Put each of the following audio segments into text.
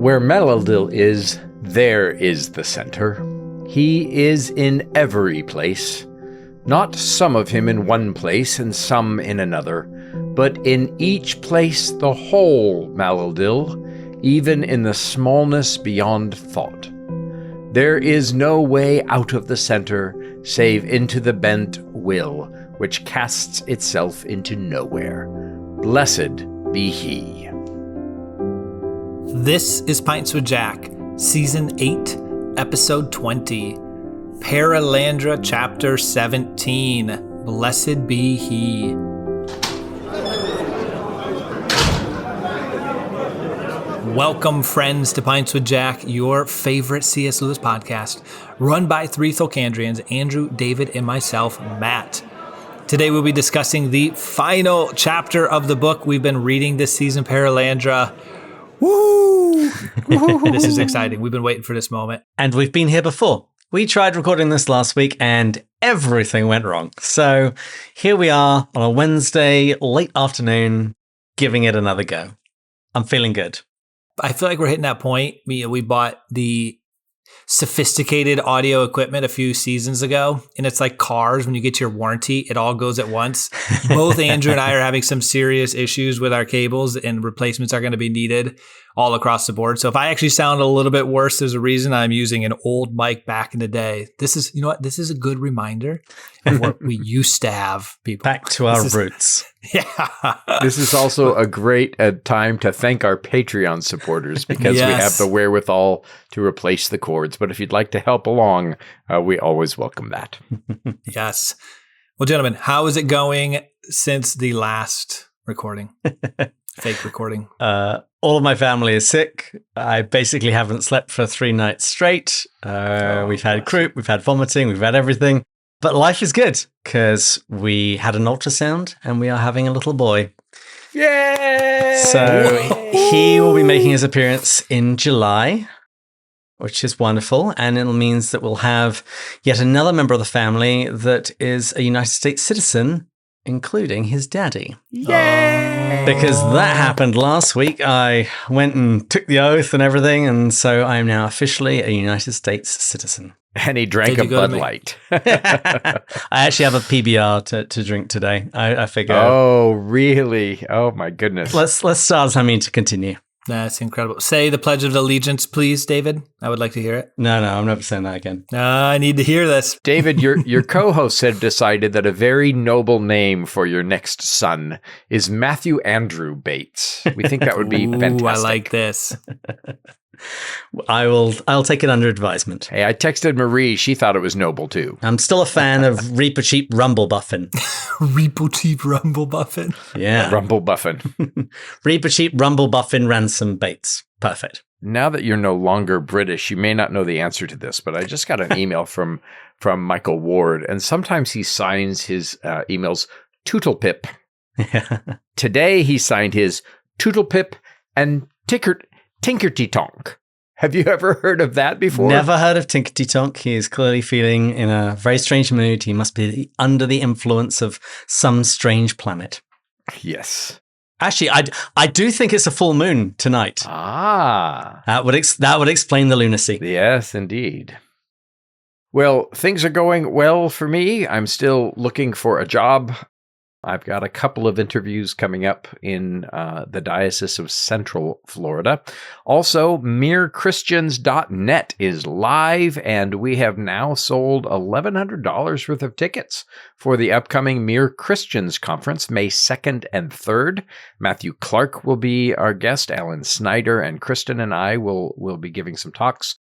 Where Melildil is, there is the center. He is in every place. Not some of him in one place and some in another, but in each place the whole Melildil, even in the smallness beyond thought. There is no way out of the center, save into the bent will, which casts itself into nowhere. Blessed be he. This is Pints with Jack, Season 8, Episode 20, Perelandra, Chapter 17, Blessed be he. Welcome, friends, to Pints with Jack, your favorite C.S. Lewis podcast, run by three Thulcandrians, Andrew, David, and myself, Matt. Today we'll be discussing the final chapter of the book we've been reading this season, Perelandra. Woo! This is exciting. We've been waiting for this moment. And we've been here before. We tried recording this last week and everything went wrong. So here we are on a Wednesday, late afternoon, giving it another go. I'm feeling good. I feel like we're hitting that point. We bought the sophisticated audio equipment a few seasons ago, and it's like cars. When you get your warranty, it all goes at once. Both Andrew and I are having some serious issues with our cables, and replacements are going to be needed all across the board. So if I actually sound a little bit worse, there's a reason. I'm using an old mic back in the day. This is, this is a good reminder of what we used to have, people. Back to our roots. Yeah. This is also a great time to thank our Patreon supporters because we have the wherewithal to replace the cords. But if you'd like to help along, we always welcome that. Yes. Well, gentlemen, how is it going since the last recording? Fake recording. All of my family is sick. I basically haven't slept for 3 nights straight. We've had croup, we've had vomiting, we've had everything. But life is good because we had an ultrasound and we are having a little boy. Yay! So he will be making his appearance in July, which is wonderful. And it means that we'll have yet another member of the family that is a United States citizen, including his daddy. Yay! Because that happened last week. I went and took the oath and everything, and so I am now officially a United States citizen. And he drank a Bud Light. I actually have a PBR to drink today. I figure. Oh, really? Oh, my goodness. Let's start something to continue. That's incredible. Say the Pledge of Allegiance, please, David. I would like to hear it. No, I'm never saying that again. I need to hear this. David, your co-hosts have decided that a very noble name for your next son is Matthew Andrew Bates. We think that would be fantastic. I like this. I'll take it under advisement. Hey, I texted Marie. She thought it was noble, too. I'm still a fan of Reaper Cheap Rumble Buffin. Reaper Cheap Rumble Buffin? Yeah. Rumble Buffin. Reaper Cheap Rumble Buffin Ransom Bates. Perfect. Now that you're no longer British, you may not know the answer to this, but I just got an email from Michael Ward, and sometimes he signs his emails Tootlepip. Yeah. Today, he signed his Tootlepip and Tinkerty Tonk. Have you ever heard of that before? Never heard of Tinkerty Tonk. He is clearly feeling in a very strange mood. He must be under the influence of some strange planet. Yes. Actually, I do think it's a full moon tonight. Ah. That would explain the lunacy. Yes, indeed. Well, things are going well for me. I'm still looking for a job. I've got a couple of interviews coming up in the Diocese of Central Florida. Also, merechristians.net is live, and we have now sold $1,100 worth of tickets for the upcoming Mere Christians Conference, May 2nd and 3rd. Matthew Clark will be our guest. Alan Snyder and Kristen and I will be giving some talks.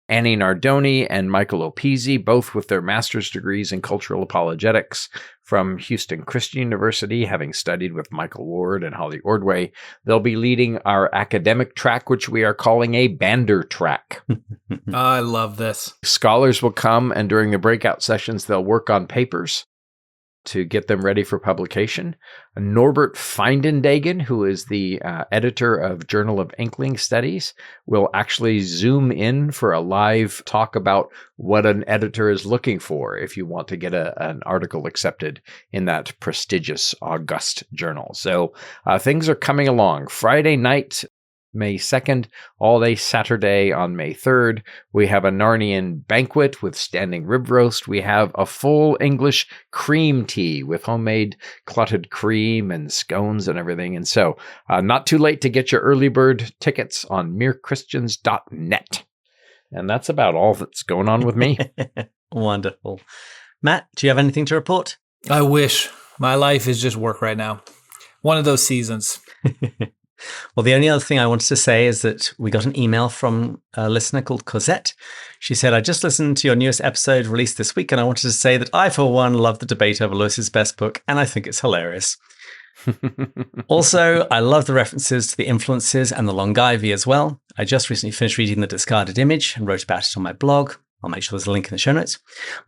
Annie Nardoni and Michael Opisi, both with their master's degrees in cultural apologetics from Houston Christian University, having studied with Michael Ward and Holly Ordway. They'll be leading our academic track, which we are calling a Bander track. I love this. Scholars will come, and during the breakout sessions, they'll work on papers to get them ready for publication. Norbert Feindendagen, who is the editor of Journal of Inkling Studies, will actually zoom in for a live talk about what an editor is looking for if you want to get an article accepted in that prestigious, august journal. So things are coming along. Friday night, May 2nd, all day Saturday on May 3rd. We have a Narnian banquet with standing rib roast. We have a full English cream tea with homemade clotted cream and scones and everything. And so, not too late to get your early bird tickets on merechristians.net. And that's about all that's going on with me. Wonderful. Matt, do you have anything to report? I wish. My life is just work right now. One of those seasons. Well, the only other thing I wanted to say is that we got an email from a listener called Cosette. She said, I just listened to your newest episode released this week, and I wanted to say that I, for one, love the debate over Lewis's best book, and I think it's hilarious. Also, I love the references to the influences and the Longivy as well. I just recently finished reading The Discarded Image and wrote about it on my blog. I'll make sure there's a link in the show notes.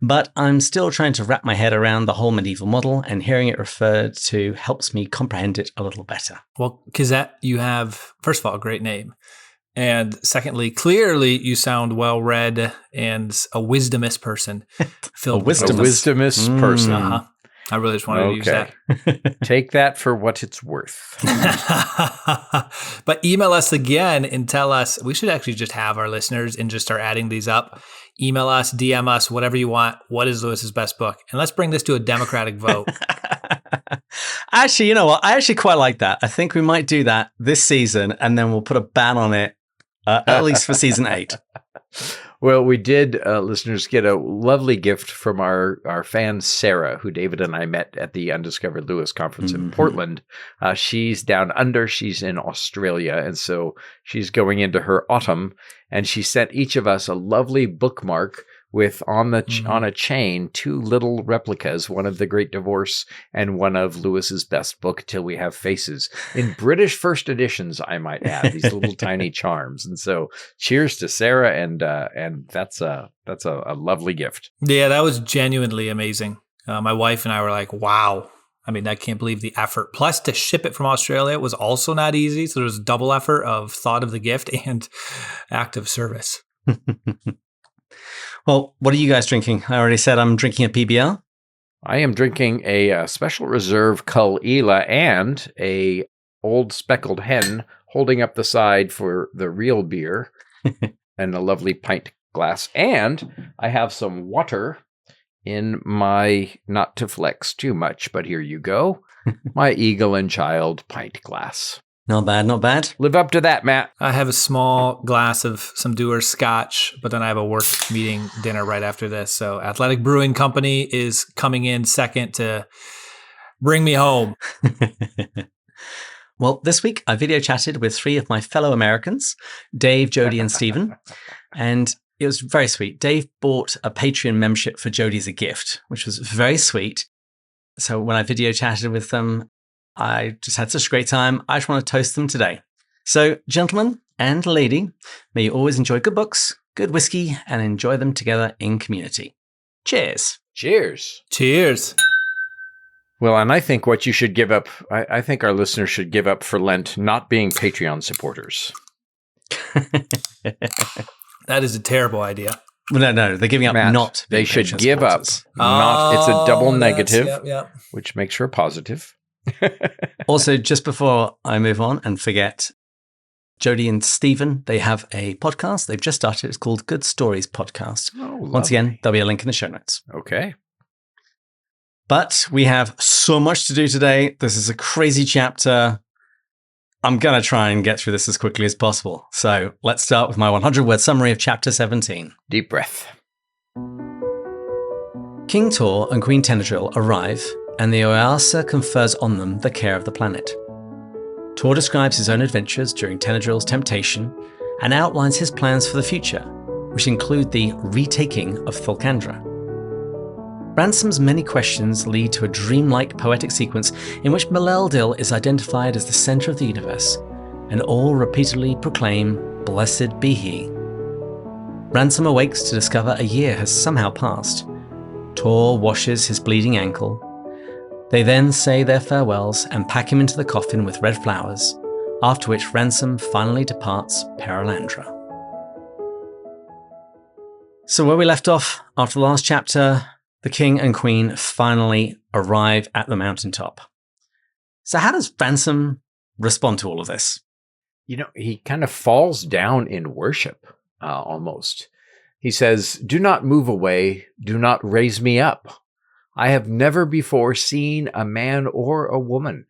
But I'm still trying to wrap my head around the whole medieval model, and hearing it referred to helps me comprehend it a little better. Well, Kazette, you have, first of all, a great name. And secondly, clearly you sound well-read and a wisdomous person. A wisdomous person. Uh-huh. I really just wanted to use that. Take that for what it's worth. But email us again and tell us, we should actually just have our listeners and just start adding these up. Email us, DM us, whatever you want. What is Lewis's best book? And let's bring this to a democratic vote. Actually, you know what? I actually quite like that. I think we might do that this season, and then we'll put a ban on it, at least for season 8. Well, we did, listeners, get a lovely gift from our fan, Sarah, who David and I met at the Undiscovered Lewis conference in Portland. She's down under. She's in Australia. And so she's going into her autumn. And she sent each of us a lovely bookmark with on a chain 2 little replicas, one of The Great Divorce and one of Lewis's best book, Till We Have Faces, in British first editions, I might add, these little tiny charms. And so cheers to Sarah, and that's a lovely gift. Yeah, that was genuinely amazing. My wife and I were like, wow. I mean, I can't believe the effort. Plus, to ship it from Australia was also not easy. So there was double effort of thought of the gift and act of service. Well, what are you guys drinking? I already said I'm drinking a PBR. I am drinking a Special Reserve Cull Ela and a Old Speckled Hen, holding up the side for the real beer, and a lovely pint glass. And I have some water in my, not to flex too much, but here you go, my Eagle and Child pint glass. Not bad, not bad. Live up to that, Matt. I have a small glass of some Dewar's Scotch, but then I have a work meeting dinner right after this. So Athletic Brewing Company is coming in second to bring me home. Well, this week I video chatted with 3 of my fellow Americans, Dave, Jody, and Stephen. And it was very sweet. Dave bought a Patreon membership for Jody as a gift, which was very sweet. So when I video chatted with them, I just had such a great time. I just want to toast them today. So, gentlemen and lady, may you always enjoy good books, good whiskey, and enjoy them together in community. Cheers. Cheers. Cheers. Well, and I think what you should give up, I think our listeners should give up for Lent not being Patreon supporters. That is a terrible idea. No, they're giving up. Matt, not they being should Patreon give supporters. up. Not. It's a double that's- negative, Yep. which makes for a positive. Also, just before I move on and forget, Jody and Stephen, they have a podcast. They've just started. It's called Good Stories Podcast. Oh, Once again, there'll be a link in the show notes. Okay. But we have so much to do today. This is a crazy chapter. I'm going to try and get through this as quickly as possible. So let's start with my 100-word summary of chapter 17. Deep breath. King Tor and Queen Tenedril arrive, and the Oyarsa confers on them the care of the planet. Tor describes his own adventures during Tenedril's temptation and outlines his plans for the future, which include the retaking of Thulkandra. Ransom's many questions lead to a dreamlike poetic sequence in which Meleldil is identified as the center of the universe, and all repeatedly proclaim, "Blessed be he." Ransom awakes to discover a year has somehow passed. Tor washes his bleeding ankle. They then say their farewells and pack him into the coffin with red flowers, after which Ransom finally departs Perelandra. So where we left off after the last chapter, the king and queen finally arrive at the mountaintop. So how does Ransom respond to all of this? he kind of falls down in worship almost. He says, "Do not move away. Do not raise me up. I have never before seen a man or a woman.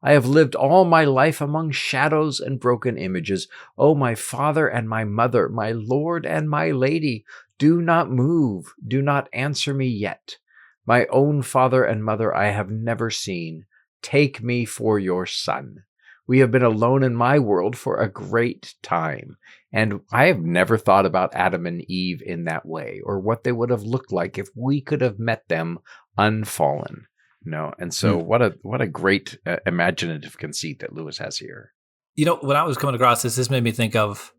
I have lived all my life among shadows and broken images. Oh, my father and my mother, my Lord and my Lady, do not move. Do not answer me yet. My own father and mother I have never seen. Take me for your son. We have been alone in my world for a great time. And I have never thought about Adam and Eve in that way, or what they would have looked like if we could have met them unfallen." And so what a great imaginative conceit that Lewis has here. When I was coming across this made me think of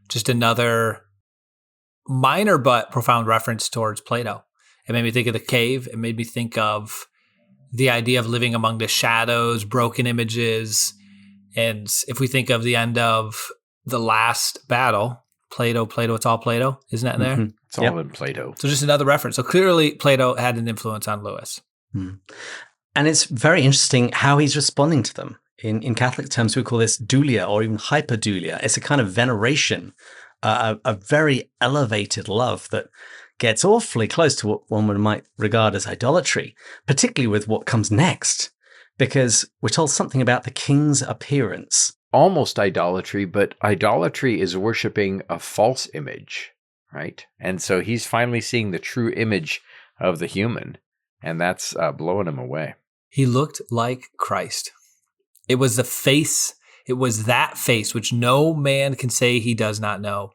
just another minor but profound reference towards Plato. It made me think of the cave. It made me think of the idea of living among the shadows, broken images. And if we think of the end of the last battle, Plato, it's all Plato. Isn't that in there? Mm-hmm. It's all in Plato. So just another reference. So clearly Plato had an influence on Lewis. And it's very interesting how he's responding to them. In Catholic terms, we call this dulia or even hyperdulia. It's a kind of veneration, a very elevated love that gets awfully close to what one might regard as idolatry, particularly with what comes next, because we're told something about the king's appearance. Almost idolatry, but idolatry is worshiping a false image, right? And so he's finally seeing the true image of the human. And that's blowing him away. He looked like Christ. It was the face. It was that face which no man can say he does not know.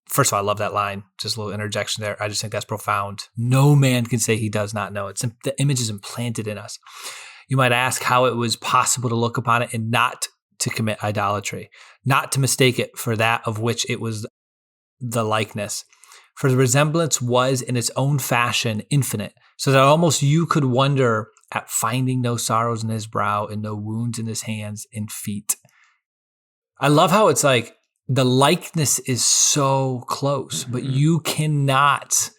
First of all, I love that line. Just a little interjection there. I just think that's profound. No man can say he does not know. The image is implanted in us. You might ask how it was possible to look upon it and not to commit idolatry, not to mistake it for that of which it was the likeness. For the resemblance was in its own fashion infinite, so that almost you could wonder at finding no sorrows in his brow and no wounds in his hands and feet. I love how it's like the likeness is so close, but you cannot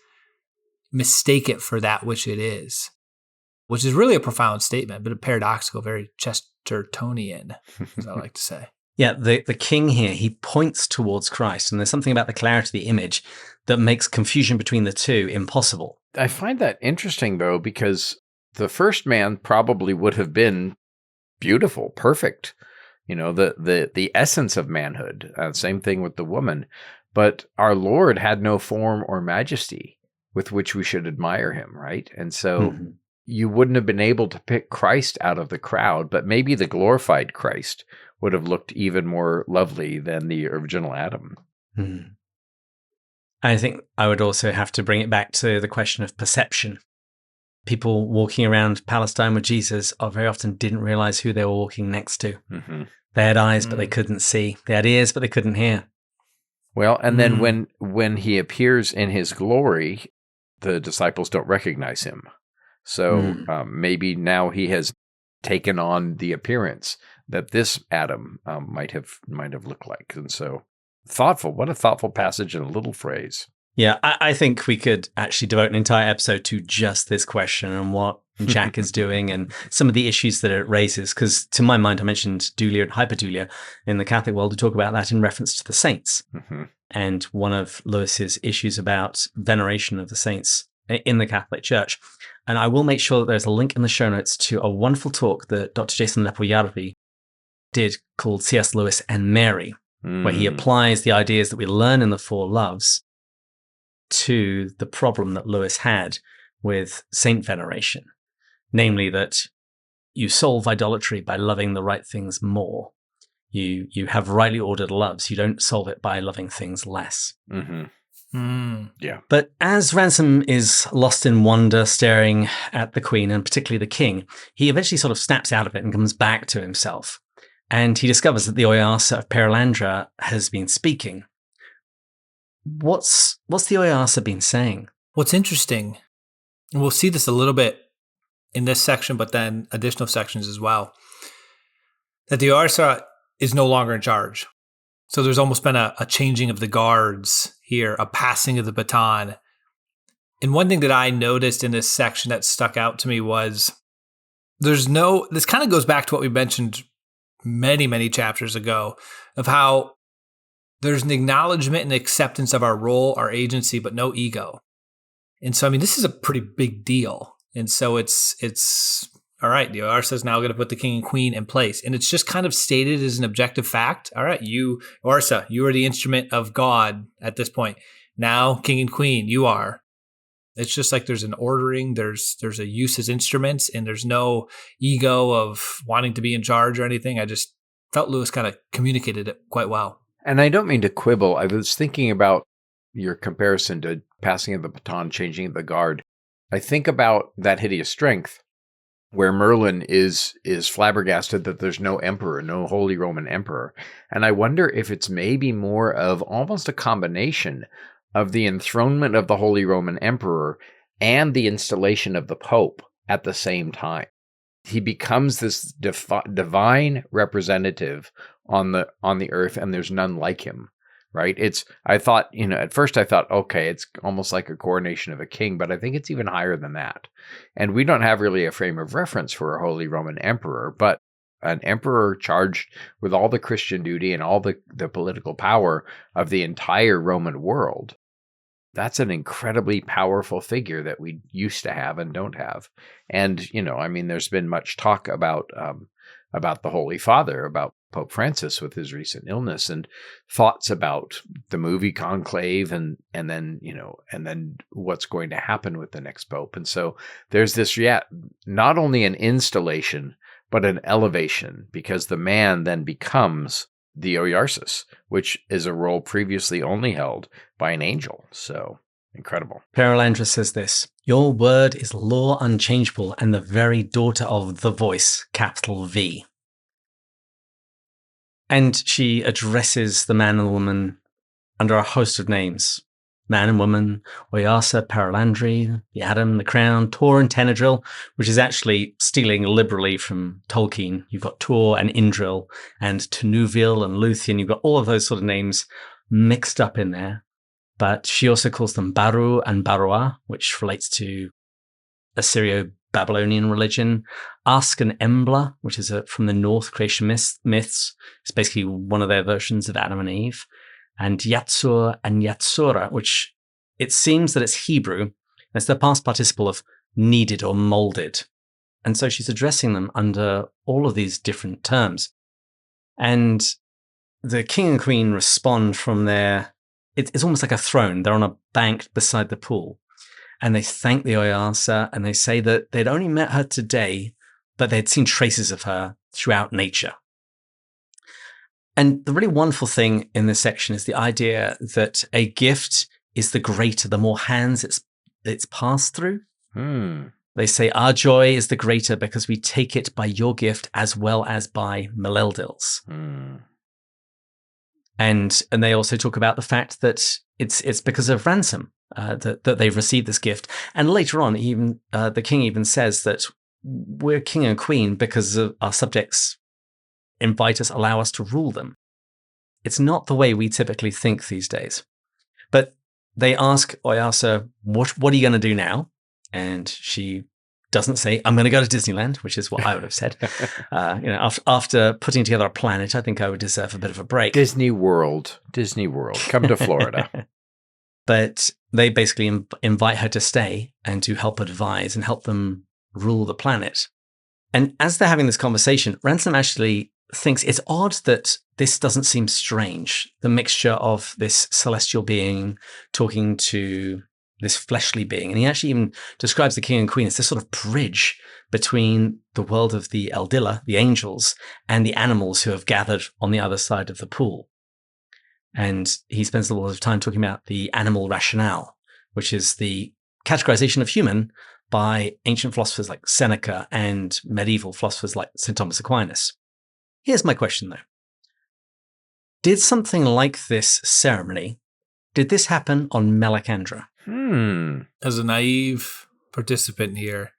mistake it for that which it is, which is really a profound statement, but a paradoxical, very Chestertonian, as I like to say. Yeah, the king here, he points towards Christ, and there's something about the clarity of the image that makes confusion between the two impossible. I find that interesting, though, because the first man probably would have been beautiful, perfect, the essence of manhood. Same thing with the woman. But our Lord had no form or majesty with which we should admire him, right? And so you wouldn't have been able to pick Christ out of the crowd, but maybe the glorified Christ would have looked even more lovely than the original Adam. I think I would also have to bring it back to the question of perception. People walking around Palestine with Jesus very often didn't realize who they were walking next to. They had eyes, but they couldn't see. They had ears, but they couldn't hear. Well, and then when he appears in his glory, the disciples don't recognize him. So maybe now he has taken on the appearance that this Adam might have looked like. And so thoughtful. What a thoughtful passage and a little phrase. Yeah, I think we could actually devote an entire episode to just this question and what Jack is doing and some of the issues that it raises. Because to my mind, I mentioned dulia and hyperdulia in the Catholic world. We talk about that in reference to the saints. And one of Lewis's issues about veneration of the saints in the Catholic Church. And I will make sure that there's a link in the show notes to a wonderful talk that Dr. Jason Lepoyarvi did called C.S. Lewis and Mary, where he applies the ideas that we learn in the Four Loves to the problem that Lewis had with saint veneration, namely that you solve idolatry by loving the right things more. You have rightly ordered loves. You don't solve it by loving things less. Yeah. But as Ransom is lost in wonder, staring at the Queen and particularly the King, he eventually sort of snaps out of it and comes back to himself. And he discovers that the Oyarsa of Perelandra has been speaking. What's the Oyarsa been saying? What's interesting, and we'll see this a little bit in this section, but then additional sections as well, that the Oyarsa is no longer in charge. So there's almost been a changing of the guards here, a passing of the baton. And one thing that I noticed in this section that stuck out to me was this kind of goes back to what we mentioned many, many chapters ago of how there's an acknowledgement and acceptance of our role, our agency, but no ego. And so, I mean, this is a pretty big deal. And so it's all right, the Oyarsa is now going to put the king and queen in place. And it's just kind of stated as an objective fact. All right, you, Oyarsa, you are the instrument of God at this point. Now, king and queen, you are. It's just like there's an ordering, there's a use as instruments, and there's no ego of wanting to be in charge or anything. I just felt Lewis kind of communicated it quite well. And I don't mean to quibble. I was thinking about your comparison to passing of the baton, changing of the guard. I think about that hideous strength where Merlin is flabbergasted that there's no emperor, no Holy Roman Emperor. And I wonder if it's maybe more of almost a combination of the enthronement of the Holy Roman Emperor and the installation of the Pope at the same time. He becomes this divine representative on the earth, and there's none like him, right? I thought, at first I thought, okay, it's almost like a coronation of a king, but I think it's even higher than that. And we don't have really a frame of reference for a Holy Roman Emperor, but an emperor charged with all the Christian duty and all the political power of the entire Roman world. That's an incredibly powerful figure that we used to have and don't have. And, there's been much talk about the Holy Father, about Pope Francis with his recent illness, and thoughts about the movie Conclave and then what's going to happen with the next Pope. And so there's this, not only an installation, but an elevation, because the man then becomes the Oyarsis, which is a role previously only held by an angel. So incredible. Perelandra says this: "Your word is law unchangeable and the very daughter of the voice, capital V." And she addresses the man and the woman under a host of names. Man and woman, Oyarsa, Perelandra, the Adam, the Crown, Tor and Tenedril, which is actually stealing liberally from Tolkien. You've got Tor and Indril and Tenuvil and Luthien. You've got all of those sort of names mixed up in there. But she also calls them Baru and Barua, which relates to Assyrio-Babylonian religion. Ask and Embla, which is from the North creation myths. It's basically one of their versions of Adam and Eve. And Yatsur and Yatsura, which it seems that it's Hebrew. It's the past participle of kneaded or molded. And so she's addressing them under all of these different terms. And the king and queen respond from it's almost like a throne. They're on a bank beside the pool. And they thank the Oyarsa, and they say that they'd only met her today, but they'd seen traces of her throughout nature. And the really wonderful thing in this section is the idea that a gift is the greater, the more hands it's passed through. They say our joy is the greater because we take it by your gift as well as by Meleldil's. And they also talk about the fact that it's because of Ransom that they've received this gift. And later on, even the king even says that we're king and queen because of our subjects invite us, allow us to rule them. It's not the way we typically think these days. But they ask Oyarsa, what are you going to do now? And she doesn't say, I'm going to go to Disneyland, which is what I would have said. After putting together a planet, I think I would deserve a bit of a break. Disney World, come to Florida. But they basically invite her to stay and to help advise and help them rule the planet. And as they're having this conversation, Ransom actually thinks it's odd that this doesn't seem strange. The mixture of this celestial being talking to this fleshly being. And he actually even describes the king and queen as this sort of bridge between the world of the Eldilla, the angels, and the animals who have gathered on the other side of the pool. And he spends a lot of time talking about the animal rationale, which is the categorization of human by ancient philosophers like Seneca and medieval philosophers like St. Thomas Aquinas. Here's my question, though. Did something like this ceremony, did this happen on Melicandra? As a naive participant here,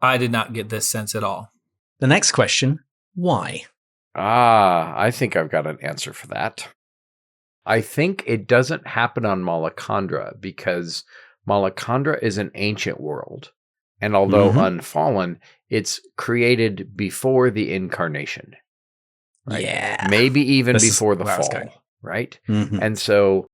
I did not get this sense at all. The next question, why? I think I've got an answer for that. I think it doesn't happen on Melicandra because Melicandra is an ancient world. And although unfallen, it's created before the incarnation. right? Yeah. Maybe even This is before the where I was going. fall, right? Mhm. And so,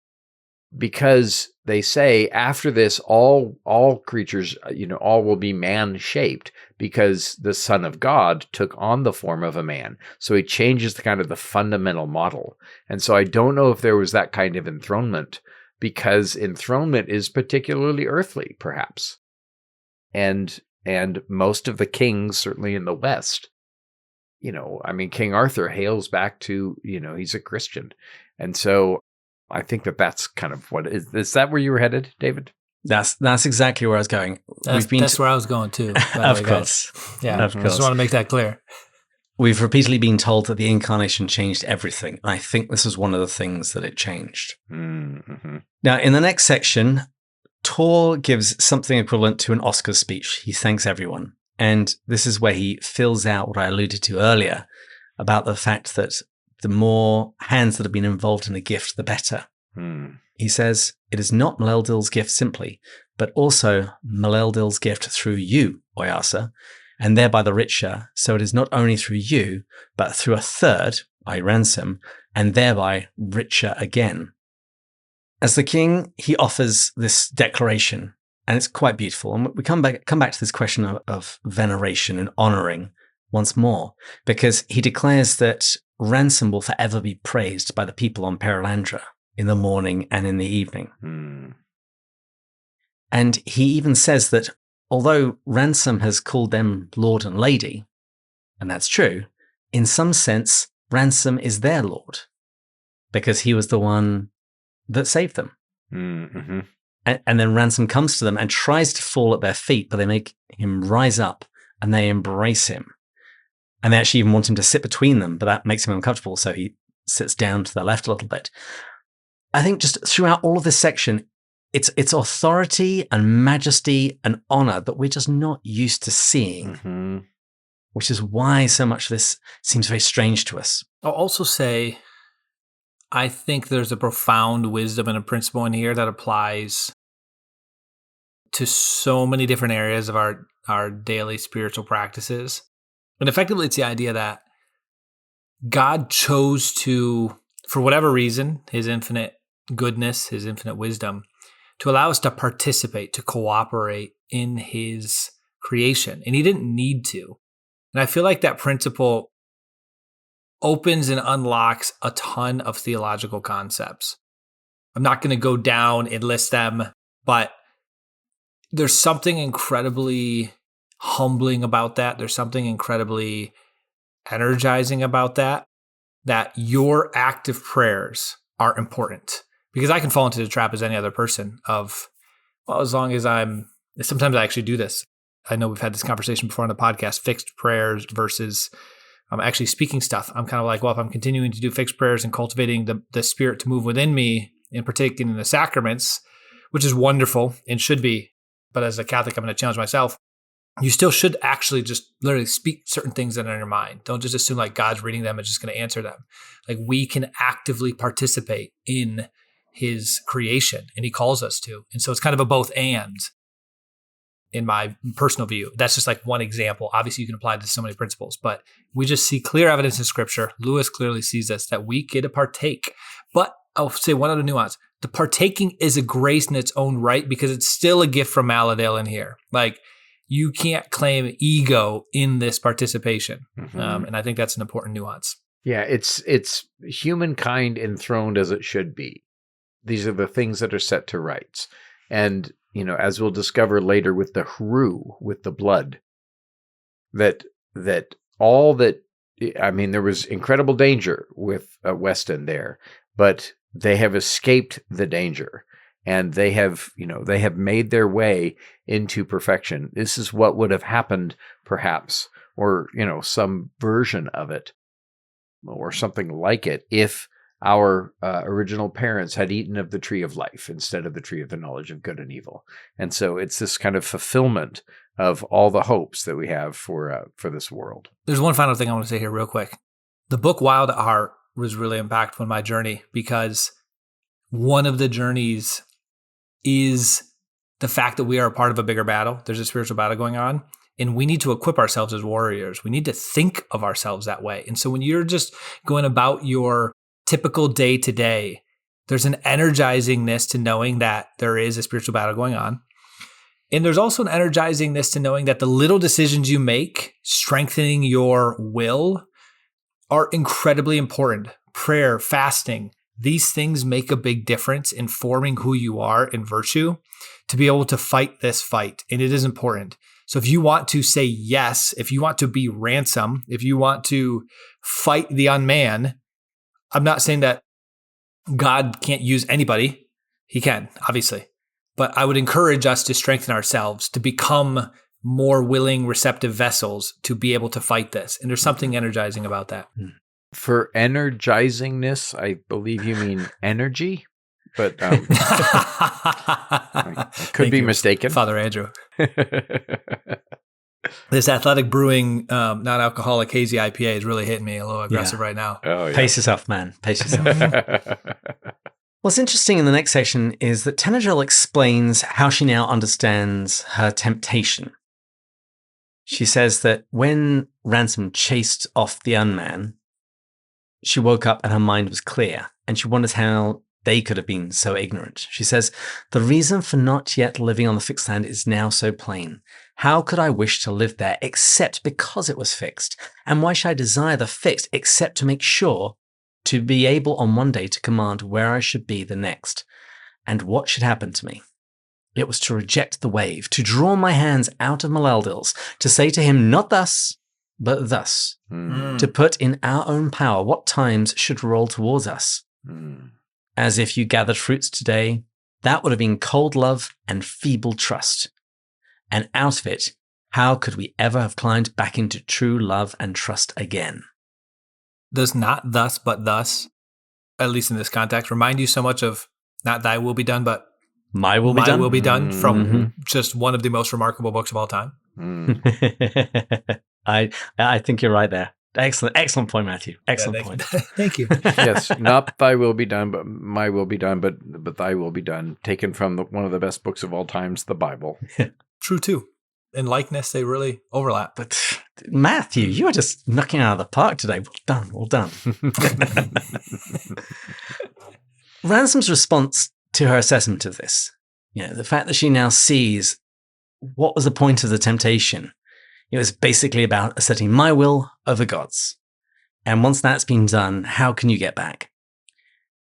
because they say after this, all creatures, all will be man-shaped, because the Son of God took on the form of a man. So he changes the kind of the fundamental model. And so I don't know if there was that kind of enthronement, because enthronement is particularly earthly, perhaps. And most of the kings, certainly in the West, King Arthur hails back to, he's a Christian. And so I think that's kind of what is that where you were headed, David? That's exactly where I was going. That's where I was going too. Of course. Yeah. Of I course. just want to make that clear. We've repeatedly been told that the incarnation changed everything. I think this is one of the things that it changed. Mm-hmm. Now, in the next section, Thor gives something equivalent to an Oscar speech. He thanks everyone. And this is where he fills out what I alluded to earlier about the fact that the more hands that have been involved in a gift, the better. He says, "It is not Maleldil's gift simply, but also Maleldil's gift through you, Oyarsa, and thereby the richer. So it is not only through you, but through a third, I Ransom, and thereby richer again." As the king, he offers this declaration, and it's quite beautiful. And we come back to this question of veneration and honoring once more, because he declares that Ransom will forever be praised by the people on Perelandra in the morning and in the evening. And he even says that although Ransom has called them Lord and Lady, and that's true, in some sense, Ransom is their Lord, because he was the one that saved them. Mm-hmm. And then Ransom comes to them and tries to fall at their feet, but they make him rise up and they embrace him. And they actually even want him to sit between them, but that makes him uncomfortable, so he sits down to the left a little bit. I think just throughout all of this section, it's authority and majesty and honor that we're just not used to seeing, which is why so much of this seems very strange to us. I'll also say, I think there's a profound wisdom and a principle in here that applies to so many different areas of our daily spiritual practices. And effectively, it's the idea that God chose to, for whatever reason, his infinite goodness, his infinite wisdom, to allow us to participate, to cooperate in his creation. And he didn't need to. And I feel like that principle opens and unlocks a ton of theological concepts. I'm not going to go down and list them, but there's something incredibly humbling about that. There's something incredibly energizing about that your active prayers are important. Because I can fall into the trap as any other person of, well, as long as sometimes I actually do this. I know we've had this conversation before on the podcast, fixed prayers versus actually speaking stuff. I'm kind of like, well, if I'm continuing to do fixed prayers and cultivating the Spirit to move within me and partaking in the sacraments, which is wonderful and should be, but as a Catholic, I'm going to challenge myself. You still should actually just literally speak certain things that are in your mind. Don't just assume like God's reading them and just going to answer them. Like we can actively participate in his creation, and he calls us to. And so it's kind of a both and in my personal view. That's just like one example. Obviously, you can apply this to so many principles, but we just see clear evidence in Scripture. Lewis clearly sees this, that we get to partake. But I'll say one other nuance. The partaking is a grace in its own right because it's still a gift from Maladale in here. Like, you can't claim ego in this participation. And I think that's an important nuance. Yeah, it's humankind enthroned as it should be. These are the things that are set to rights. And, as we'll discover later with the Hru, with the blood, that all that, there was incredible danger with Weston there, but they have escaped the danger. And they have made their way into perfection. This is what would have happened, perhaps, or, some version of it, or something like it, if our original parents had eaten of the tree of life instead of the tree of the knowledge of good and evil. And so it's this kind of fulfillment of all the hopes that we have for this world. There's one final thing I want to say here real quick. The book Wild at Heart was really impactful in my journey because one of the journeys is the fact that we are a part of a bigger battle. There's a spiritual battle going on. And we need to equip ourselves as warriors. We need to think of ourselves that way. And so when you're just going about your typical day to day, there's an energizingness to knowing that there is a spiritual battle going on. And there's also an energizingness to knowing that the little decisions you make, strengthening your will, are incredibly important. Prayer, fasting, these things make a big difference in forming who you are in virtue to be able to fight this fight. And it is important. So if you want to say yes, if you want to be Ransom, if you want to fight the unman, I'm not saying that God can't use anybody. He can, obviously. But I would encourage us to strengthen ourselves, to become more willing, receptive vessels to be able to fight this. And there's something energizing about that. For energizingness, I believe you mean energy, but I could be mistaken. Father Andrew. This Athletic Brewing non-alcoholic hazy IPA is really hitting me a little aggressive right now. Oh, yeah. Pace yourself, man. Pace yourself. What's interesting in the next section is that Tenajel explains how she now understands her temptation. She says that when Ransom chased off the unman, she woke up and her mind was clear, and she wonders how they could have been so ignorant. She says, the reason for not yet living on the fixed land is now so plain. How could I wish to live there except because it was fixed? And why should I desire the fixed except to make sure to be able on one day to command where I should be the next? And what should happen to me? It was to reject the wave, to draw my hands out of Maleldil's, to say to him, not thus, but thus, to put in our own power what times should roll towards us. As if you gathered fruits today, that would have been cold love and feeble trust. And out of it, how could we ever have climbed back into true love and trust again? Does not thus, but thus, at least in this context, remind you so much of not thy will be done, but my will be done? My will be done from just one of the most remarkable books of all time. I think you're right there. Excellent point, Matthew. Excellent point. Thank you. Yes, not thy will be done, but my will be done, but thy will be done. Taken from one of the best books of all times, the Bible. True, too. In likeness, they really overlap. But Matthew, you are just knocking out of the park today. Well done. Ransom's response to her assessment of this, the fact that she now sees what was the point of the temptation. It was basically about asserting my will over God's. And once that's been done, how can you get back?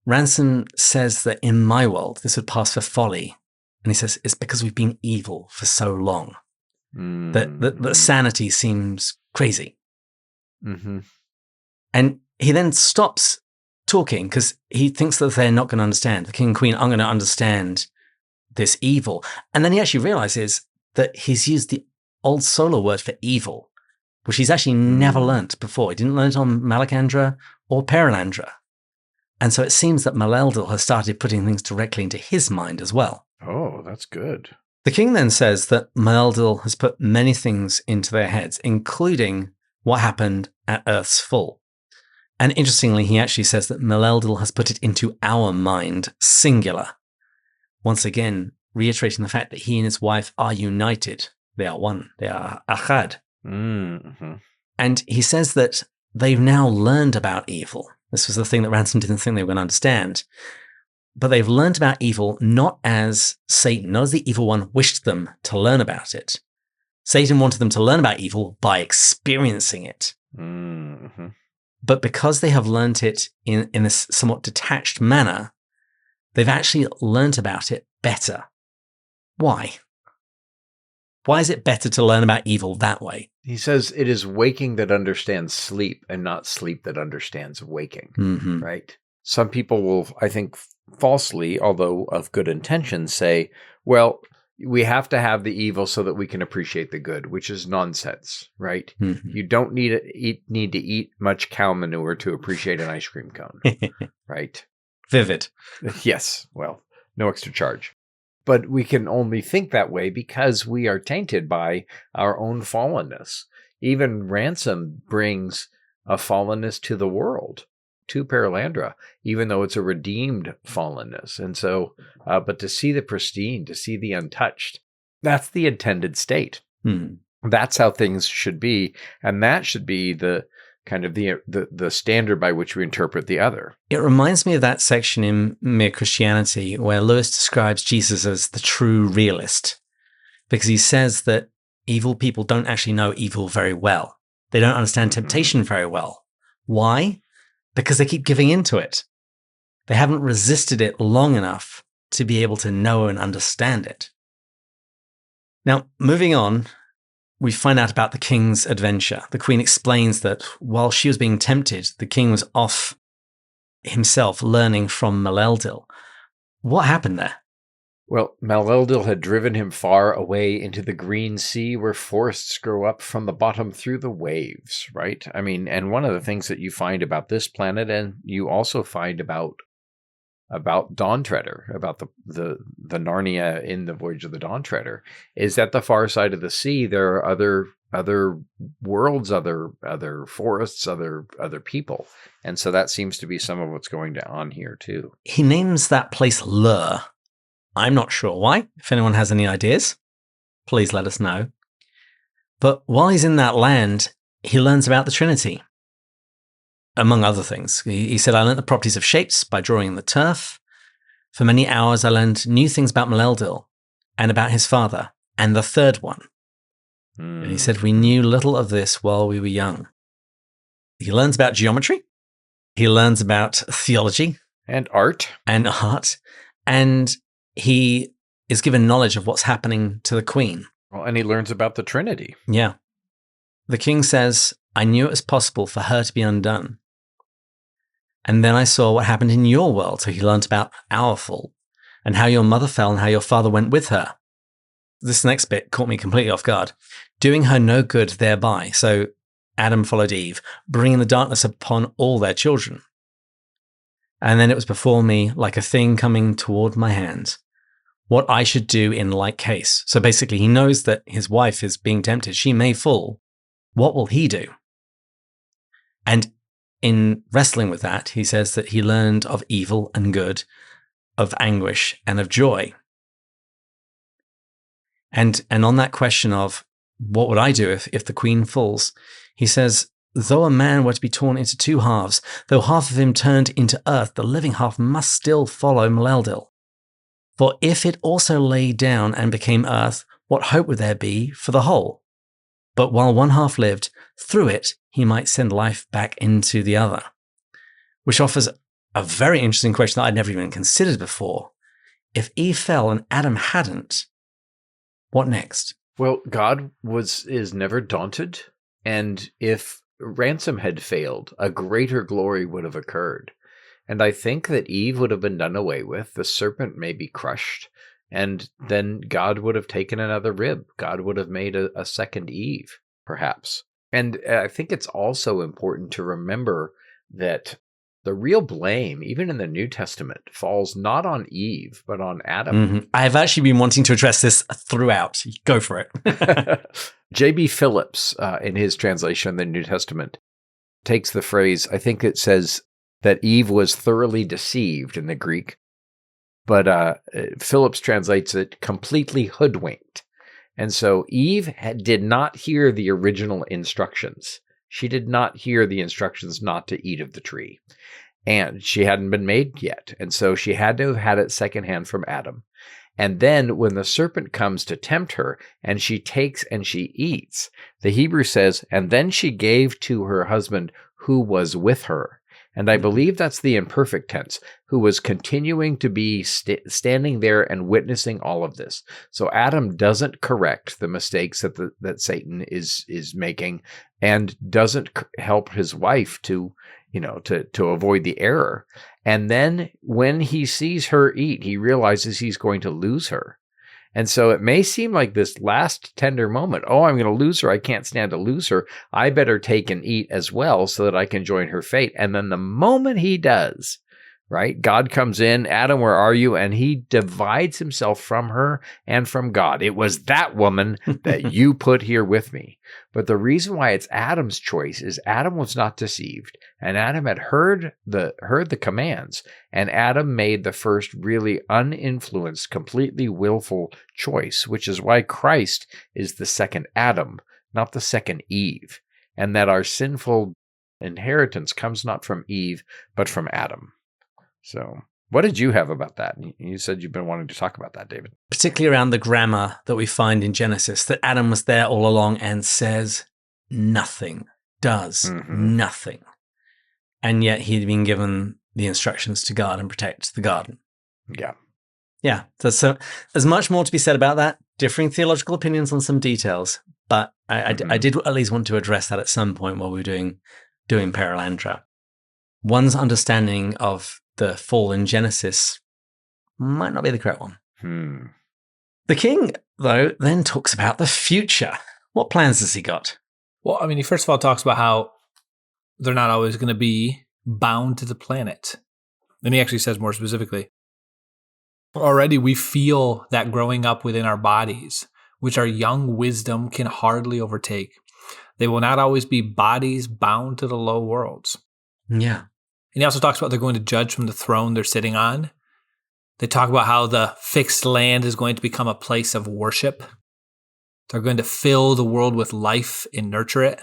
Ransom says that in my world, this would pass for folly. And he says, it's because we've been evil for so long. That sanity seems crazy. And he then stops talking because he thinks that they're not going to understand. The king and queen aren't going to understand this evil. And then he actually realizes that he's used the old solar word for evil, which he's actually never learnt before. He didn't learn it on Malacandra or Perelandra. And so it seems that Maleldil has started putting things directly into his mind as well. Oh, that's good. The king then says that Maleldil has put many things into their heads, including what happened at Earth's fall. And interestingly, he actually says that Maleldil has put it into our mind, singular. Once again, reiterating the fact that he and his wife are united. They are one. They are achad. And he says that they've now learned about evil. This was the thing that Ransom didn't think they were going to understand. But they've learned about evil not as Satan, not as the evil one wished them to learn about it. Satan wanted them to learn about evil by experiencing it. But because they have learned it in this somewhat detached manner, they've actually learned about it better. Why? Why is it better to learn about evil that way? He says it is waking that understands sleep and not sleep that understands waking, right? Some people will, I think, falsely, although of good intention, say, well, we have to have the evil so that we can appreciate the good, which is nonsense, right? You don't need to eat much cow manure to appreciate an ice cream cone, right? Vivid. Yes. Well, no extra charge. But we can only think that way because we are tainted by our own fallenness. Even Ransom brings a fallenness to the world, to Perelandra, even though it's a redeemed fallenness. And so, but to see the pristine, to see the untouched, that's the intended state. That's how things should be, and that should be the kind of the standard by which we interpret the other. It reminds me of that section in Mere Christianity where Lewis describes Jesus as the true realist, because he says that evil people don't actually know evil very well. They don't understand temptation very well. Why? Because they keep giving into it. They haven't resisted it long enough to be able to know and understand it. Now, moving on, we find out about the king's adventure. The queen explains that while she was being tempted, the king was off himself learning from Maleldil. What happened there? Well, Maleldil had driven him far away into the green sea where forests grow up from the bottom through the waves, right? I mean, and one of the things that you find about this planet, and you also find about Dawn Treader, about the Narnia in the Voyage of the Dawn Treader, is at the far side of the sea there are other worlds, other forests, other people, and so that seems to be some of what's going on here too. He names that place Lur. I'm not sure why. If anyone has any ideas, please let us know. But while he's in that land, he learns about the Trinity. Among other things, he said, I learned the properties of shapes by drawing the turf. For many hours, I learned new things about Maleldil and about his father and the third one. And he said, we knew little of this while we were young. He learns about geometry. He learns about theology. And art. And he is given knowledge of what's happening to the queen. Well, and he learns about the Trinity. Yeah. The king says, I knew it was possible for her to be undone. And then I saw what happened in your world. So he learned about our fall and how your mother fell and how your father went with her. This next bit caught me completely off guard. Doing her no good thereby. So Adam followed Eve, bringing the darkness upon all their children. And then it was before me like a thing coming toward my hands, what I should do in like case. So basically he knows that his wife is being tempted. She may fall. What will he do? And in wrestling with that, he says that he learned of evil and good, of anguish and of joy. And on that question of what would I do if the queen falls, he says, though a man were to be torn into two halves, though half of him turned into earth, the living half must still follow Maleldil. For if it also lay down and became earth, what hope would there be for the whole? But while one half lived, through it he might send life back into the other. Which offers a very interesting question that I'd never even considered before. If Eve fell and Adam hadn't, what next? Well, God is never daunted, and if Ransom had failed, a greater glory would have occurred. And I think that Eve would have been done away with, the serpent may be crushed, and then God would have taken another rib. God would have made a second Eve, perhaps. And I think it's also important to remember that the real blame, even in the New Testament, falls not on Eve, but on Adam. Mm-hmm. I've actually been wanting to address this throughout. Go for it. J.B. Phillips, in his translation of the New Testament, takes the phrase, I think it says that Eve was thoroughly deceived in the Greek, but Phillips translates it completely hoodwinked. And so Eve did not hear the original instructions. She did not hear the instructions not to eat of the tree. And she hadn't been made yet. And so she had to have had it secondhand from Adam. And then when the serpent comes to tempt her and she takes and she eats, the Hebrew says, and then she gave to her husband who was with her. And I believe that's the imperfect tense, who was continuing to be standing there and witnessing all of this. So Adam doesn't correct the mistakes that Satan is making, and doesn't help his wife to avoid the error. And then when he sees her eat, he realizes he's going to lose her. And so it may seem like this last tender moment, oh, I'm going to lose her. I can't stand to lose her. I better take and eat as well so that I can join her fate. And then the moment he does, right, God comes in, Adam, where are you? And he divides himself from her and from God. It was that woman that you put here with me. But the reason why it's Adam's choice is Adam was not deceived, and Adam had heard the commands, and Adam made the first really uninfluenced, completely willful choice, which is why Christ is the second Adam, not the second Eve, and that our sinful inheritance comes not from Eve, but from Adam. So what did you have about that? You said you've been wanting to talk about that, David. Particularly around the grammar that we find in Genesis, that Adam was there all along and says nothing, does nothing. And yet he'd been given the instructions to guard and protect the garden. Yeah. Yeah. So there's much more to be said about that. Differing theological opinions on some details. But I did at least want to address that at some point while we were doing Perelandra. One's understanding of the fall in Genesis might not be the correct one. The king, though, then talks about the future. What plans has he got? Well, I mean, he first of all talks about how they're not always going to be bound to the planet. And he actually says more specifically, already we feel that growing up within our bodies, which our young wisdom can hardly overtake. They will not always be bodies bound to the low worlds. Yeah. And he also talks about they're going to judge from the throne they're sitting on. They talk about how the fixed land is going to become a place of worship. They're going to fill the world with life and nurture it.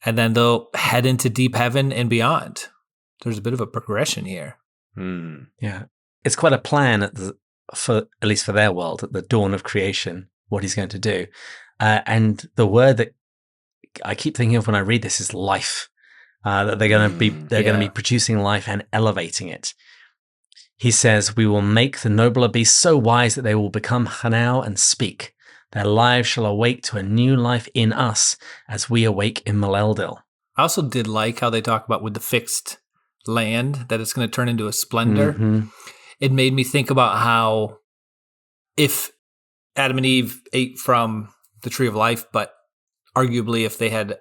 And then they'll head into deep heaven and beyond. There's a bit of a progression here. Yeah. It's quite a plan at least for their world, at the dawn of creation, what he's going to do. And the word that I keep thinking of when I read this is life. That they're going to be producing life and elevating it. He says, we will make the nobler beasts so wise that they will become Hanau and speak. Their lives shall awake to a new life in us as we awake in Maleldil. I also did like how they talk about with the fixed land, that it's going to turn into a splendor. It made me think about how if Adam and Eve ate from the tree of life, but arguably if they had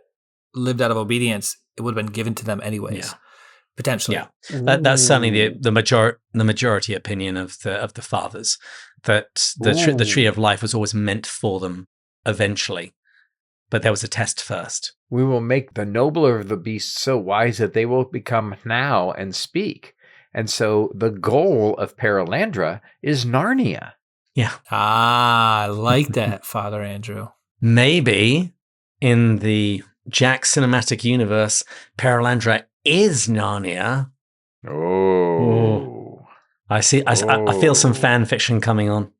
lived out of obedience, it would have been given to them anyways, potentially. Yeah, that's certainly the majority opinion of the fathers, that the tree of life was always meant for them eventually, but there was a test first. We will make the nobler of the beasts so wise that they will become now and speak. And so the goal of Perelandra is Narnia. Yeah. I like that, Father Andrew. Maybe in the Jack cinematic universe, Perelandra is Narnia. Oh. I see. I feel some fan fiction coming on.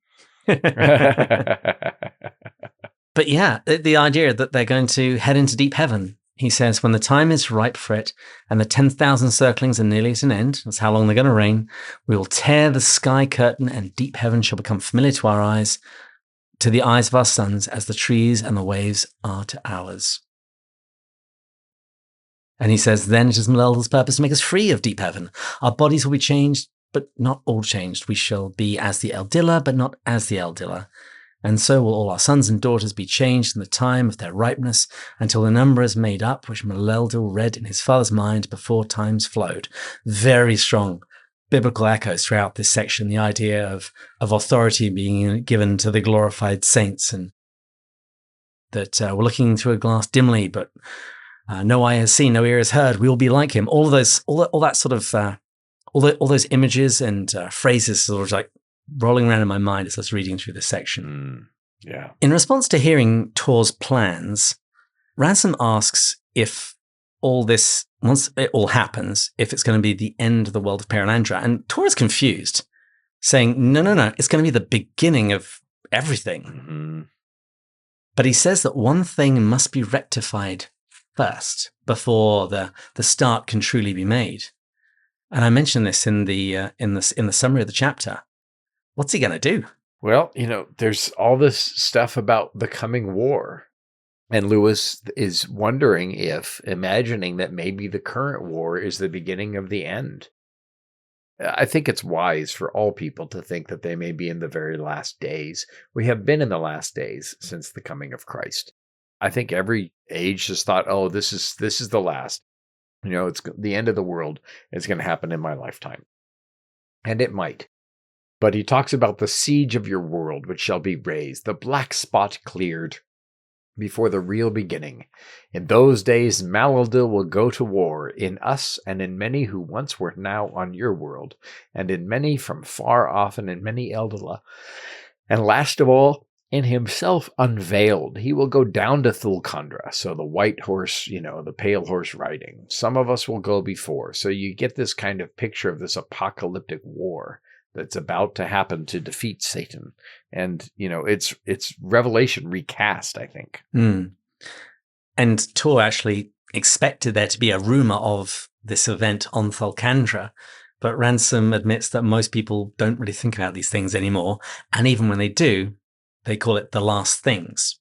But yeah, the idea that they're going to head into deep heaven. He says, when the time is ripe for it and the 10,000 circlings are nearly at an end, that's how long they're going to reign, we will tear the sky curtain and deep heaven shall become familiar to our eyes, to the eyes of our sons, as the trees and the waves are to ours. And he says, then it is Maleldil's purpose to make us free of deep heaven. Our bodies will be changed, but not all changed. We shall be as the Eldilla, but not as the Eldilla. And so will all our sons and daughters be changed in the time of their ripeness, until the number is made up, which Maleldil read in his father's mind before times flowed. Very strong biblical echoes throughout this section, the idea of authority being given to the glorified saints, and that we're looking through a glass dimly, but no eye has seen, no ear has heard. We will be like him. All those images and phrases sort of like rolling around in my mind as I was reading through this section. Yeah. In response to hearing Tor's plans, Ransom asks if all this, once it all happens, if it's going to be the end of the world of Perelandra. And Tor is confused, saying, no, it's going to be the beginning of everything. But he says that one thing must be rectified first before the start can truly be made. And I mentioned this in the summary of the chapter. What's he going to do? Well, there's all this stuff about the coming war. And Lewis is wondering imagining that maybe the current war is the beginning of the end. I think it's wise for all people to think that they may be in the very last days. We have been in the last days since the coming of Christ. I think every age has thought, oh, this is the last. It's the end of the world. It's going to happen in my lifetime. And it might. But he talks about the siege of your world, which shall be raised, the black spot cleared before the real beginning. In those days, Maleldil will go to war in us and in many who once were now on your world, and in many from far off and in many Eldila. And last of all, and himself unveiled. He will go down to Thulkandra. So the white horse, the pale horse riding. Some of us will go before. So you get this kind of picture of this apocalyptic war that's about to happen to defeat Satan. And, it's Revelation recast, I think. Mm. And Tor actually expected there to be a rumor of this event on Thulkandra. But Ransom admits that most people don't really think about these things anymore. And even when they do, they call it the last things.